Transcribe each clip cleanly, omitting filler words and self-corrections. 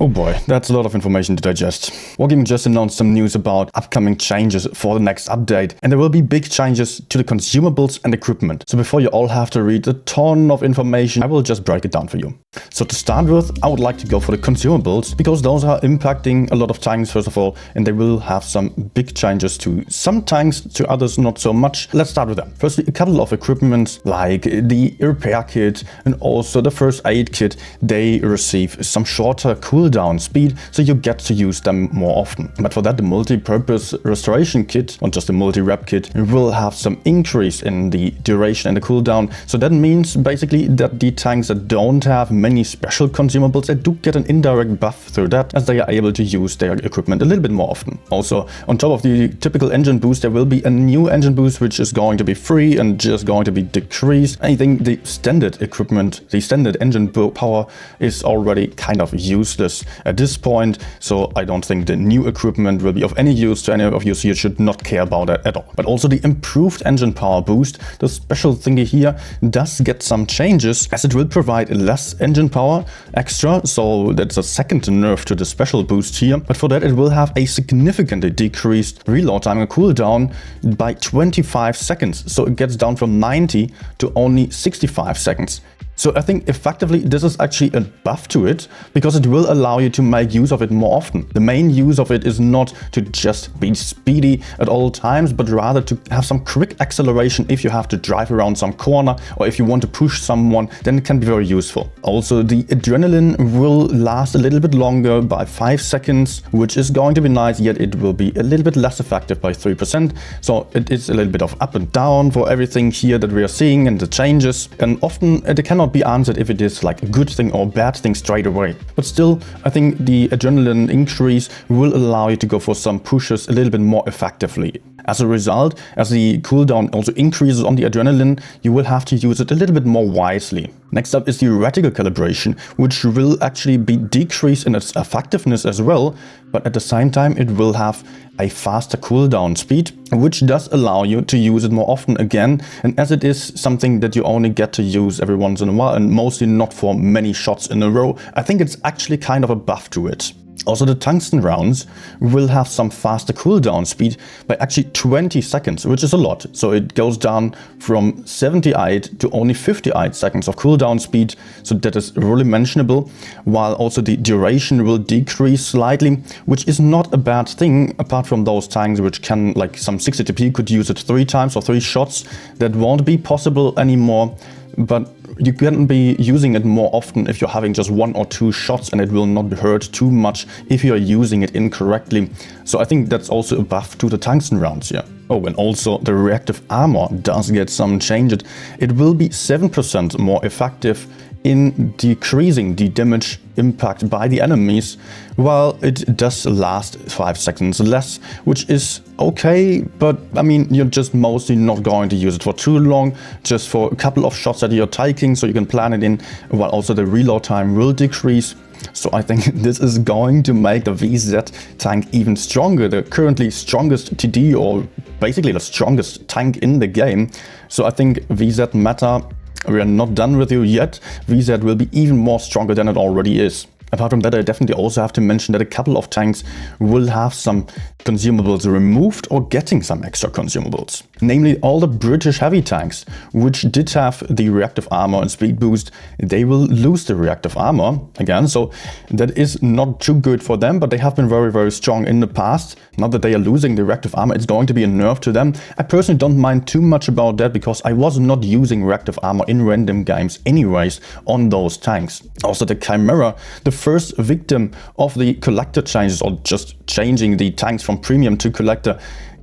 Oh boy, that's a lot of information to digest. Wargaming just announced some news about upcoming changes for the next update, and there will be big changes to the consumables and equipment. So before you all have to read a ton of information, I will just break it down for you. So to start with, I would like to go for the consumables, because those are impacting a lot of tanks first of all, and they will have some big changes to some tanks, to others not so much. Let's start with them. Firstly, a couple of equipment like the repair kit and also the first aid kit, they receive some shorter cooldown speed, so you get to use them more often. But for that, the multi-purpose restoration kit, or just the multi-rep kit, will have some increase in the duration and the cooldown. So that means basically that the tanks that don't have many special consumables, they do get an indirect buff through that, as they are able to use their equipment a little bit more often. Also, on top of the typical engine boost, there will be a new engine boost which is going to be free and just going to be decreased. I think the standard equipment, the standard engine power is already kind of useless at this point, so I don't think the new equipment will be of any use to any of you, so you should not care about that at all. But also the improved engine power boost, the special thingy here, does get some changes, as it will provide less engine power extra, so that's a second nerf to the special boost here. But for that, it will have a significantly decreased reload time and cooldown by 25 seconds, so it gets down from 90 to only 65 seconds. So I think effectively this is actually a buff to it, because it will allow you to make use of it more often. The main use of it is not to just be speedy at all times, but rather to have some quick acceleration if you have to drive around some corner, or if you want to push someone, then it can be very useful. Also, the adrenaline will last a little bit longer by 5 seconds, which is going to be nice, yet it will be a little bit less effective by 3%. So it is a little bit of up and down for everything here that we are seeing and the changes, and often it cannot be answered if it is like a good thing or a bad thing straight away. But still, I think the adrenaline increase will allow you to go for some pushes a little bit more effectively. As a result, as the cooldown also increases on the adrenaline, you will have to use it a little bit more wisely. Next up is the reticle calibration, which will actually be decreased in its effectiveness as well, but at the same time it will have a faster cooldown speed, which does allow you to use it more often again. And as it is something that you only get to use every once in a while, and mostly not for many shots in a row, I think it's actually kind of a buff to it. Also, the tungsten rounds will have some faster cooldown speed by actually 20 seconds, which is a lot. So it goes down from 78 to only 58 seconds of cooldown speed. So that is really mentionable, while also the duration will decrease slightly, which is not a bad thing, apart from those tanks which can, like some 60TP could use it 3 times or 3 shots. That won't be possible anymore. But you can be using it more often if you're having just 1 or 2 shots, and it will not hurt too much if you're using it incorrectly. So I think that's also a buff to the tungsten rounds here. Oh, and also the reactive armor does get some changes. It will be 7% more effective in decreasing the damage impact by the enemies, while it does last 5 seconds less, which is okay, but I mean, you're just mostly not going to use it for too long, just for a couple of shots that you're taking, so you can plan it in, while also the reload time will decrease. So I think this is going to make the VZ tank even stronger, the currently strongest TD, or basically the strongest tank in the game. So I think VZ meta, we are not done with you yet. VZ will be even more stronger than it already is. Apart from that, I definitely also have to mention that a couple of tanks will have some consumables removed or getting some extra consumables. Namely, all the British heavy tanks, which did have the reactive armor and speed boost, they will lose the reactive armor again. So that is not too good for them, but they have been very, very strong in the past. Now that they are losing the reactive armor, it's going to be a nerf to them. I personally don't mind too much about that, because I was not using reactive armor in random games anyways on those tanks. Also, the Chimera, the first victim of the collector changes, or just changing the tanks from premium to collector,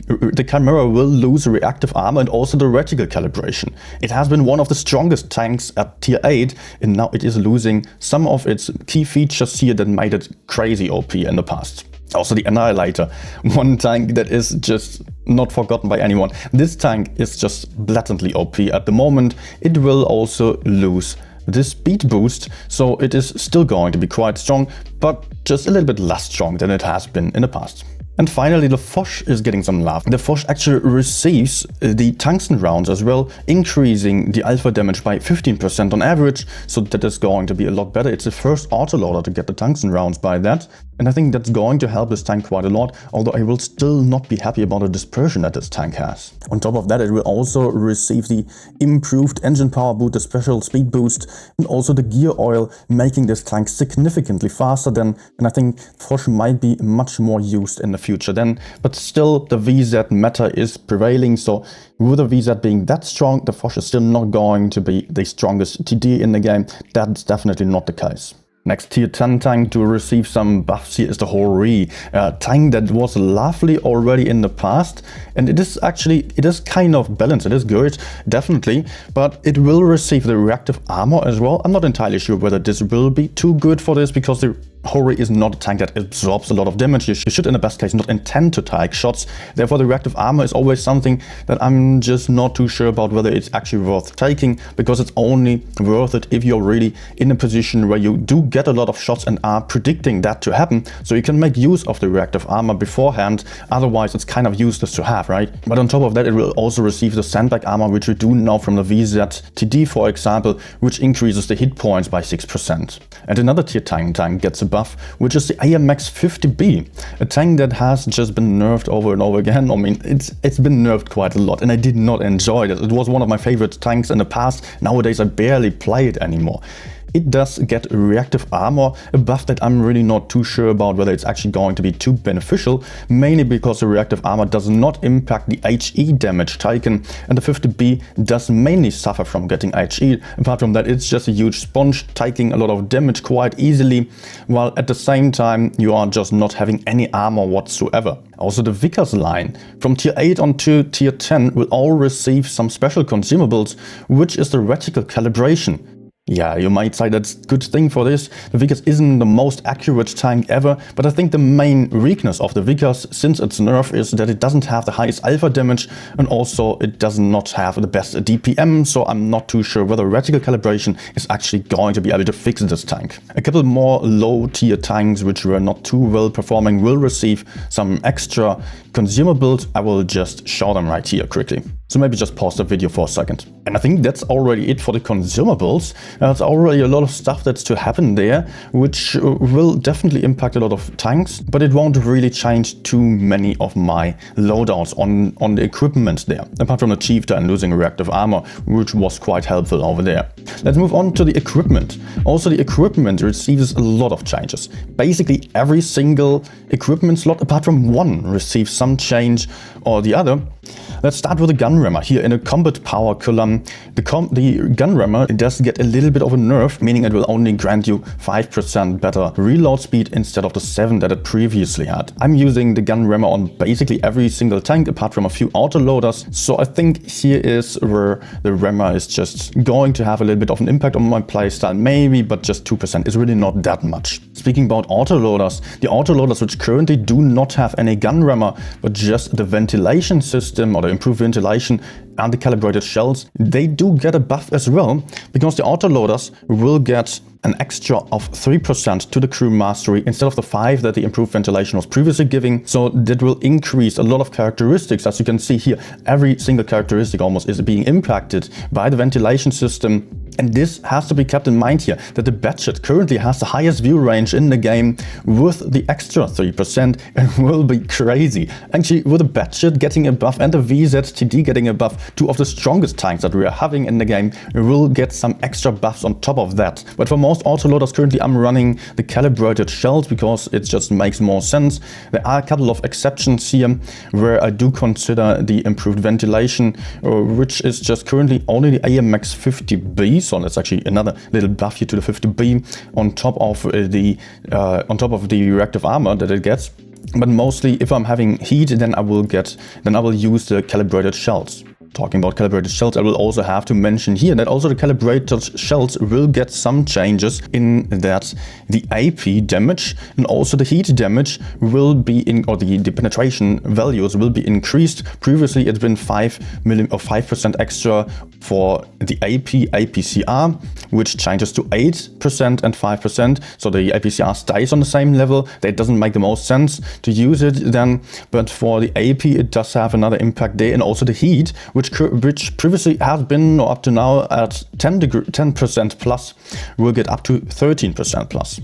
the Chimera will lose reactive armor and also the reticle calibration. It has been one of the strongest tanks at tier 8, and now it is losing some of its key features here that made it crazy OP in the past. Also the Annihilator, one tank that is just not forgotten by anyone. This tank is just blatantly OP at the moment. It will also lose the speed boost, so it is still going to be quite strong, but just a little bit less strong than it has been in the past. And finally, the Foch is getting some love. The Foch actually receives the tungsten rounds as well, increasing the alpha damage by 15% on average, so that is going to be a lot better. It's the first autoloader to get the tungsten rounds by that, and I think that's going to help this tank quite a lot, although I will still not be happy about the dispersion that this tank has. On top of that, it will also receive the improved engine power boost, the special speed boost, and also the gear oil, making this tank significantly faster than, and I think Foch might be much more used in the future then, but still the VZ meta is prevailing, so with the VZ being that strong, the Foch is still not going to be the strongest TD in the game. That's definitely not the case. Next tier 10 tank to receive some buffs here is the Hori, a tank that was lovely already in the past, and it is kind of balanced. It is good, definitely, but it will receive the reactive armor as well. I'm not entirely sure whether this will be too good for this, because the Hori is not a tank that absorbs a lot of damage. You should in the best case not intend to take shots. Therefore the reactive armor is always something that I'm just not too sure about whether it's actually worth taking, because it's only worth it if you're really in a position where you do get a lot of shots and are predicting that to happen, so you can make use of the reactive armor beforehand. Otherwise it's kind of useless to have, right? But on top of that, it will also receive the sandbag armor, which we do know from the VZ TD, for example, which increases the hit points by 6%. And another tier 10 tank gets a buff, which is the AMX 50B, a tank that has just been nerfed over and over again. I mean, it's been nerfed quite a lot, and I did not enjoy it. It was one of my favorite tanks in the past. Nowadays I barely play it anymore. It does get reactive armor, a buff that I'm really not too sure about whether it's actually going to be too beneficial, mainly because the reactive armor does not impact the HE damage taken, and the 50B does mainly suffer from getting HE. Apart from that, it's just a huge sponge, taking a lot of damage quite easily, while at the same time you are just not having any armor whatsoever. Also the Vickers line from tier 8 on to tier 10 will all receive some special consumables, which is the reticle calibration. Yeah, you might say that's a good thing for this. The Vickers isn't the most accurate tank ever, but I think the main weakness of the Vickers, since its nerf, is that it doesn't have the highest alpha damage, and also it does not have the best DPM, so I'm not too sure whether reticle calibration is actually going to be able to fix this tank. A couple more low tier tanks which were not too well performing will receive some extra consumables. I will just show them right here quickly. So maybe just pause the video for a second. And I think that's already it for the consumables. There's already a lot of stuff that's to happen there, which will definitely impact a lot of tanks, but it won't really change too many of my loadouts on the equipment there, apart from the Chieftain and losing reactive armor, which was quite helpful over there. Let's move on to the equipment. Also, the equipment receives a lot of changes. Basically every single equipment slot, apart from one, receives some change or the other. Let's start with the gun rammer here in a combat power column. The gun rammer does get a little bit of a nerf, meaning it will only grant you 5% better reload speed instead of the 7 that it previously had. I'm using the gun rammer on basically every single tank apart from a few autoloaders, so I think here is where the rammer is just going to have a little bit of an impact on my playstyle, maybe, but just 2% is really not that much. Speaking about autoloaders, the autoloaders which currently do not have any gun rammer but just the ventilation system or the improved ventilation and the calibrated shells, they do get a buff as well, because the autoloaders will get an extra of 3% to the crew mastery instead of the 5 that the improved ventilation was previously giving. So that will increase a lot of characteristics. As you can see here, every single characteristic almost is being impacted by the ventilation system. And this has to be kept in mind here, that the Batchet currently has the highest view range in the game with the extra 3%, and will be crazy. Actually, with the Batchet getting a buff and the VZTD getting a buff, two of the strongest tanks that we are having in the game will get some extra buffs on top of that. But for most autoloaders currently I'm running the calibrated shells because it just makes more sense. There are a couple of exceptions here where I do consider the improved ventilation, which is just currently only the AMX 50B. So that's actually another little buff here to the 50B on top of the reactive armor that it gets. But mostly if I'm having heat, then I will use the calibrated shells. Talking about calibrated shells, I will also have to mention here that also the calibrated shells will get some changes in that the AP damage and also the heat damage will be in, or the penetration values will be increased. Previously it's been 5% extra for the APCR, which changes to 8% and 5%. So the APCR stays on the same level. That doesn't make the most sense to use it then, but for the AP it does have another impact there. And also the heat, which previously has been, or up to now, at 10% plus, will get up to 13% plus.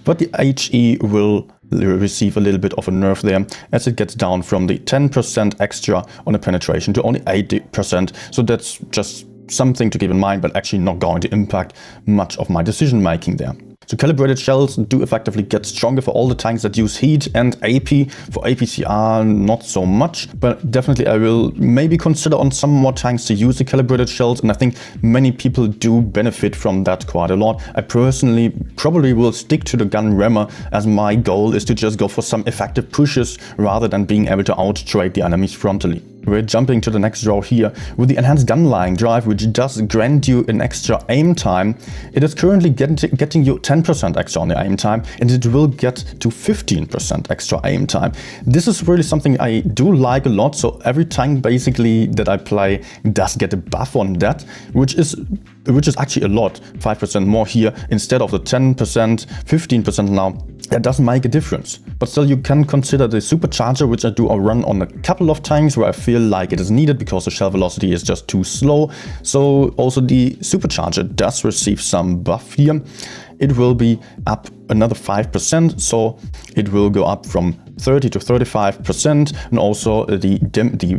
But the HE will receive a little bit of a nerf there as it gets down from the 10% extra on the penetration to only 80%. So that's just something to keep in mind, but actually not going to impact much of my decision making there. So calibrated shells do effectively get stronger for all the tanks that use heat and AP. For APCR, not so much, but definitely I will maybe consider on some more tanks to use the calibrated shells, and I think many people do benefit from that quite a lot. I personally probably will stick to the gun rammer, as my goal is to just go for some effective pushes rather than being able to out-trade the enemies frontally. We're jumping to the next row here with the enhanced gun line drive, which does grant you an extra aim time. It is currently getting you 10% extra on the aim time, and it will get to 15% extra aim time. This is really something I do like a lot. So every tank basically that I play does get a buff on that, which is actually a lot, 5% more here instead of the 10%, 15% now. That doesn't make a difference. But still, you can consider the supercharger, which I do run on a couple of tanks where I feel like it is needed because the shell velocity is just too slow. So also the supercharger does receive some buff here. It will be up another 5%, so it will go up from 30 to 35%, and also the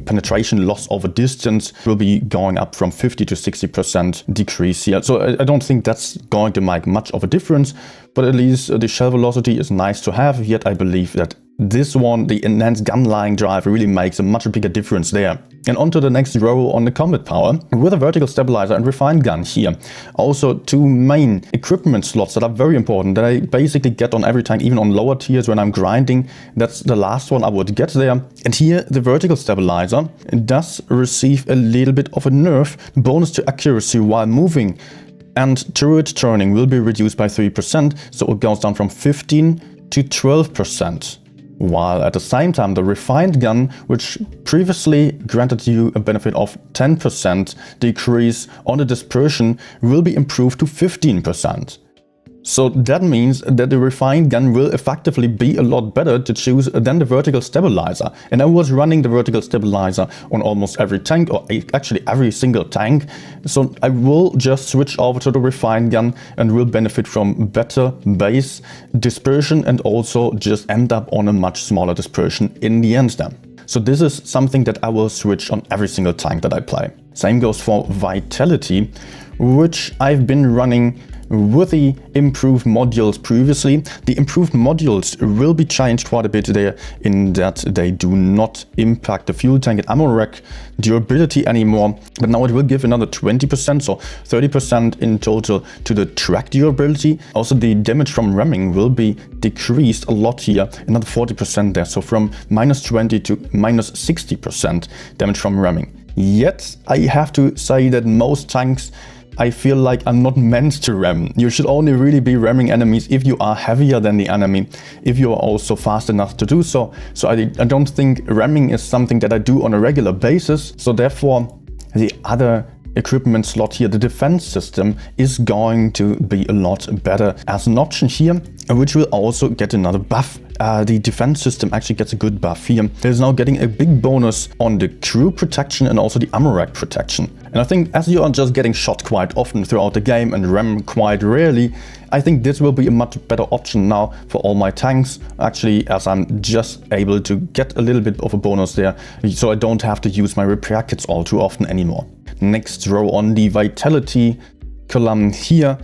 penetration loss over distance will be going up from 50 to 60% decrease here. So I don't think that's going to make much of a difference, but at least the shell velocity is nice to have. Yet I believe that this one, the enhanced gun line drive, really makes a much bigger difference there. And on to the next row on the combat power with a vertical stabilizer and refined gun here. Also two main equipment slots that are very important that I basically get on every tank, even on lower tiers when I'm grinding. That's the last one I would get there. And here the vertical stabilizer does receive a little bit of a nerf. Bonus to accuracy while moving and turret turning will be reduced by 3%, so it goes down from 15 to 12%. While at the same time the refined gun, which previously granted you a benefit of 10% decrease on the dispersion, will be improved to 15%. So that means that the refined gun will effectively be a lot better to choose than the vertical stabilizer. And I was running the vertical stabilizer on almost every tank, or actually every single tank. So I will just switch over to the refined gun and will benefit from better base dispersion and also just end up on a much smaller dispersion in the end then. So this is something that I will switch on every single tank that I play. Same goes for vitality, which I've been running with the improved modules previously. The improved modules will be changed quite a bit there in that they do not impact the fuel tank and ammo rack durability anymore, but now it will give another 20%, so 30% in total to the track durability. Also the damage from ramming will be decreased a lot here, another 40% there, so from -20 to -60% damage from ramming. Yet I have to say that most tanks I feel like are not meant to ram. You should only really be ramming enemies if you are heavier than the enemy, if you are also fast enough to do so. So I don't think ramming is something that I do on a regular basis. So therefore, the other equipment slot here, the defense system, is going to be a lot better as an option here, which will also get another buff. The defense system actually gets a good buff here. There's now getting a big bonus on the crew protection and also the ammo rack protection. And I think as you are just getting shot quite often throughout the game and ram quite rarely, I think this will be a much better option now for all my tanks, actually, as I'm just able to get a little bit of a bonus there, so I don't have to use my repair kits all too often anymore. Next row on the vitality column here,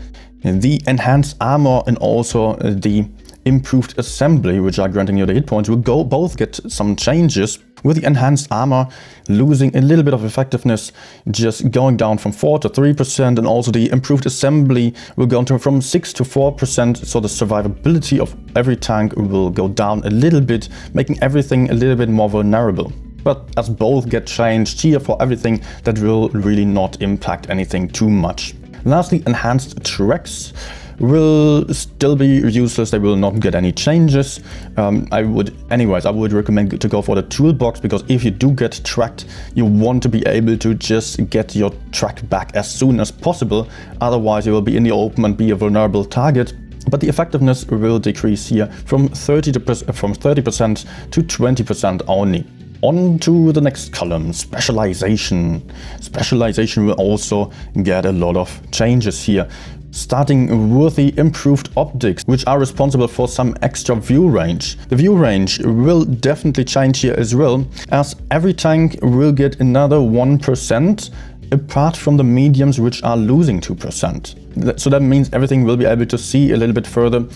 the enhanced armor and also the improved assembly, which are granting you the hit points, will both get some changes, with the enhanced armor losing a little bit of effectiveness, just going down from 4 to 3%, and also the improved assembly will go down from 6 to 4%, so the survivability of every tank will go down a little bit, making everything a little bit more vulnerable. but as both get changed here for everything, that will really not impact anything too much. Lastly, enhanced tracks will still be useless. They will not get any changes. I would recommend to go for the toolbox, because if you do get tracked, you want to be able to just get your track back as soon as possible. Otherwise, you will be in the open and be a vulnerable target. But the effectiveness will decrease here from 30% to 20% only. On to the next column, Specialization. Specialization will also get a lot of changes here. Starting with the improved optics, which are responsible for some extra view range. The view range will definitely change here as well, as every tank will get another 1%, apart from the mediums, which are losing 2%. So that means everything will be able to see a little bit further,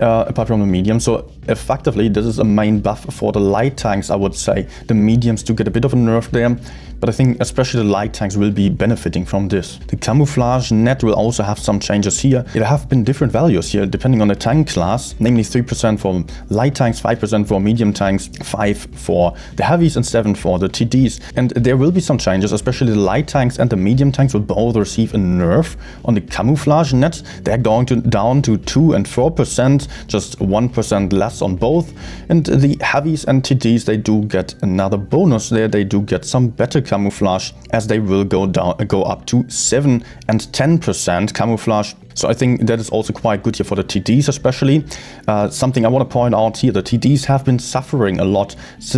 apart from the medium. So effectively, this is a main buff for the light tanks, I would say. The mediums do get a bit of a nerf there, but I think especially the light tanks will be benefiting from this. The camouflage net will also have some changes here. There have been different values here depending on the tank class, namely 3% for light tanks, 5% for medium tanks, 5 for the heavies and 7 for the TDs. And there will be some changes, especially the light tanks and the medium tanks will both receive a nerf. On the camouflage net, they're going down to 2 and 4%, just 1% less on both. And the heavies and TDs, they do get another bonus there. They do get some better camouflage, as they will go up to 7 and 10% camouflage. So I think that is also quite good here for the TDs especially. Something I want to point out here, the TDs have been suffering a lot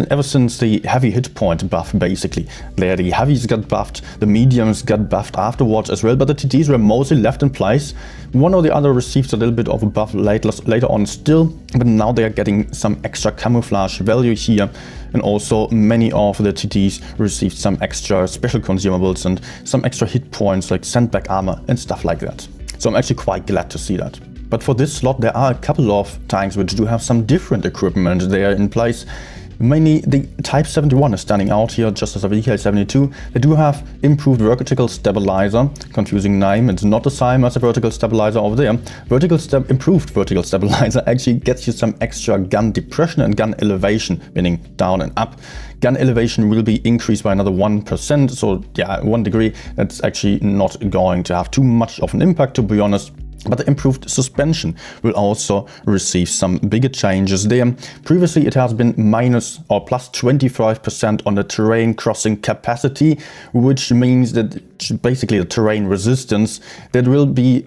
ever since the heavy hit point buff, basically. There the heavies got buffed, the mediums got buffed afterwards as well, but the TDs were mostly left in place. One or the other received a little bit of a buff later on still, but now they are getting some extra camouflage value here. And also many of the TDs received some extra special consumables and some extra hit points like sandbag armor and stuff like that. So I'm actually quite glad to see that. But for this slot, there are a couple of tanks which do have some different equipment there in place. Mainly the Type 71 is standing out here, just as a VK72. They do have improved vertical stabilizer, confusing name, it's not the same as a vertical stabilizer over there. Improved vertical stabilizer actually gets you some extra gun depression and gun elevation, meaning down and up. Gun elevation will be increased by another 1%, so yeah, 1 degree. That's actually not going to have too much of an impact, to be honest. But the improved suspension will also receive some bigger changes there. Previously it has been minus or plus 25% on the terrain crossing capacity, which means that basically the terrain resistance that will be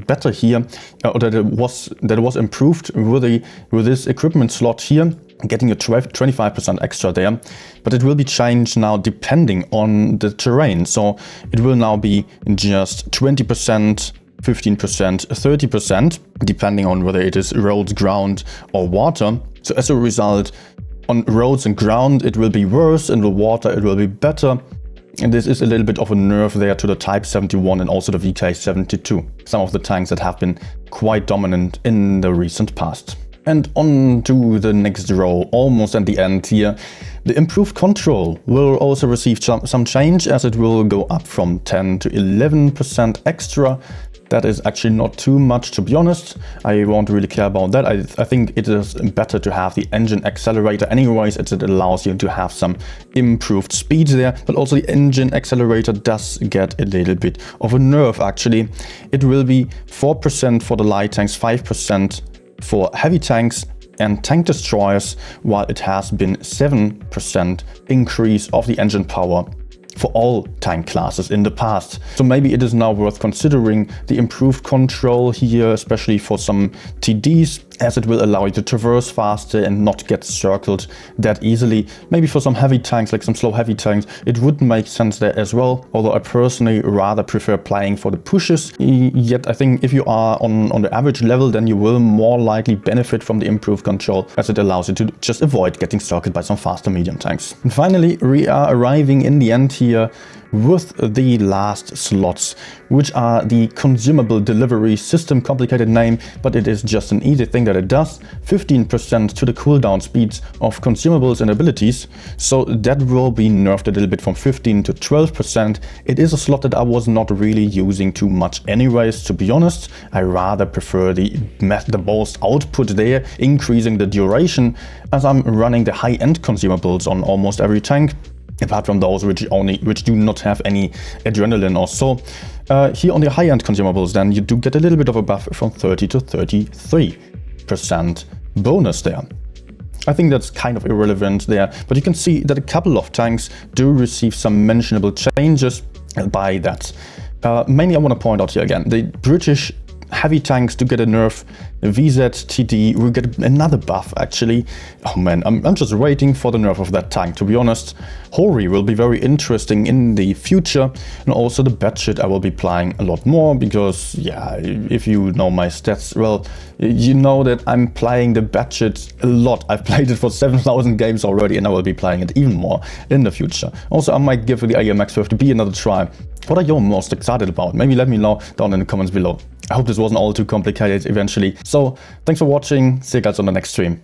better here, or that it was improved with this equipment slot here, getting a 25% extra there. But it will be changed now depending on the terrain. So it will now be just 20%, 15%, 30%, depending on whether it is roads, ground or water. So as a result, on roads and ground it will be worse, and the water it will be better. And this is a little bit of a nerf there to the Type 71 and also the VK72, some of the tanks that have been quite dominant in the recent past. And on to the next row, almost at the end here. The improved control will also receive some change, as it will go up from 10 to 11% extra. That is actually not too much, to be honest. I won't really care about that. I think it is better to have the engine accelerator anyways, as it allows you to have some improved speed there. But also the engine accelerator does get a little bit of a nerf actually. It will be 4% for the light tanks, 5% for heavy tanks and tank destroyers, while it has been 7% increase of the engine power for all tank classes in the past. So maybe it is now worth considering the improved control here, especially for some TDs, as it will allow you to traverse faster and not get circled that easily. Maybe for some heavy tanks, like some slow heavy tanks, it would make sense there as well, although I personally rather prefer playing for the pushes. Yet I think if you are on the average level, then you will more likely benefit from the improved control, as it allows you to just avoid getting circled by some faster medium tanks. And finally, we are arriving in the end here with the last slots, which are the Consumable Delivery System. Complicated name, but it is just an easy thing that it does 15% to the cooldown speeds of consumables and abilities, so that will be nerfed a little bit from 15 to 12%. It is a slot that I was not really using too much anyways, to be honest. I rather prefer the most output there, increasing the duration, as I'm running the high-end consumables on almost every tank, apart from those which do not have any adrenaline or so. Here on the high-end consumables, then you do get a little bit of a buff from 30 to 33% bonus there. I think that's kind of irrelevant there, but you can see that a couple of tanks do receive some mentionable changes by that. Mainly I want to point out here again, the British heavy tanks do get a nerf. VZTD will get another buff actually. Oh man, I'm just waiting for the nerf of that tank, to be honest. Hori will be very interesting in the future, and also the Batshit I will be playing a lot more, because yeah, if you know my stats, well, you know that I'm playing the Batshit a lot. I've played it for 7,000 games already, and I will be playing it even more in the future. Also, I might give the AMX 50B another try. What are you most excited about? Maybe let me know down in the comments below. I hope this wasn't all too complicated eventually. So, thanks for watching. See you guys on the next stream.